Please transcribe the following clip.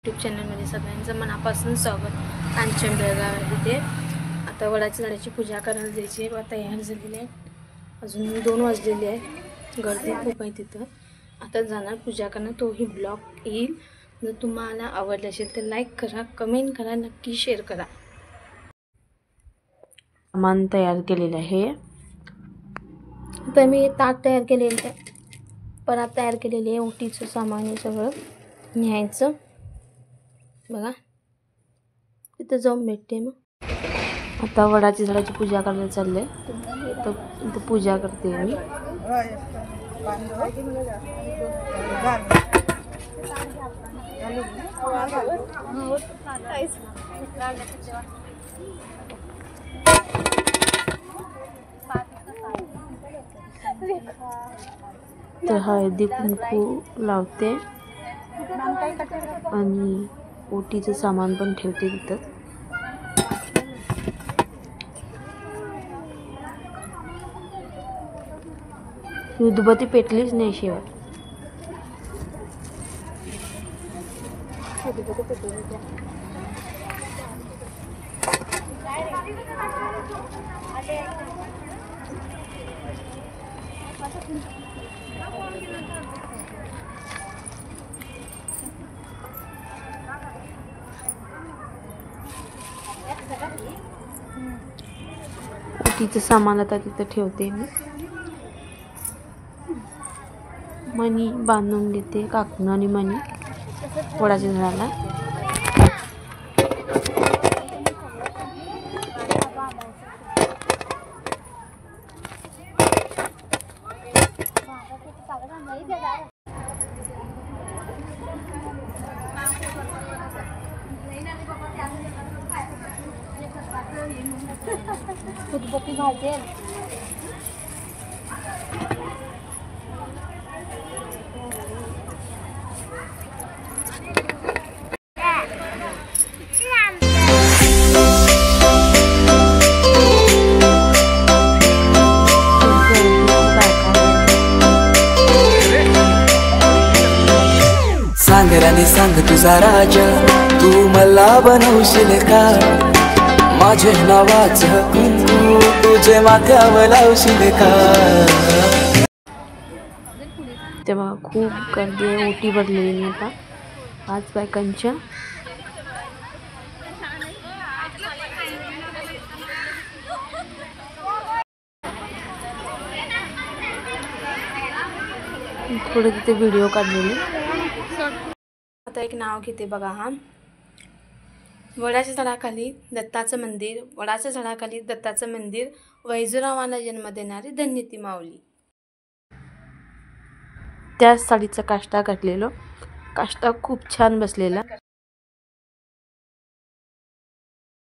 YouTube चॅनलमध्ये सगळ्यांचं मनापासून स्वागत। कांचन बेळगाव इथे आता वडाच्या झाडाची पूजा करायला जायची तयार झालेली आहे। अजून 2 वाजलेले आहेत, गर्दी खूप आहे तिथं। आता जाणार पूजा करणार, तोही ब्लॉग येईल। जर तुम्हाला आवडले असेल तर लाईक करा, कमेंट करा, नक्की शेअर करा। सामान तयार केलेलं आहे। आता मी ताट तयार केलेलं आहे, परात तयार केलेली आहे, ओटीचं सामान आहे सगळं न्यायचं। बघा तिथं जाऊन भेटते। मग आता वडाच्या झाडाची पूजा करायला चालले, तर पूजा करते मी। तर हळदी कुंकू लावते आणि ओटीचं सामान पण ठेवते तिथं। उदबत्ती पेटलीच नाही शिवाय। ओटीचं सामान आता तिथं ठेवते मी। मणी बांधून घेते, काकण आणि मणी वडाच्या झाडाला। उदबत्ती भाजेल। सांग राणी सांग तुझा राजा, तू मला बनवशील का? माझे नावाचं कुंकू तुझे माथ्यावर लावशील का? तेव्हा खूप गर्दी आहे, ओटी भरलेली आता 5 बायकांच्या। थोडे तिथे व्हिडिओ काढलेले। आता एक नाव घेते बघा। हा वडाच्या झाडाखाली दत्ताचं मंदिर, वडाच्या झाडाखाली दत्ताचं मंदिर, वैजूरावांना जन्म देणारी धन्य ती माऊली। त्या साडीचा काष्टा घातलेलो, काष्टा खूप छान बसलेला।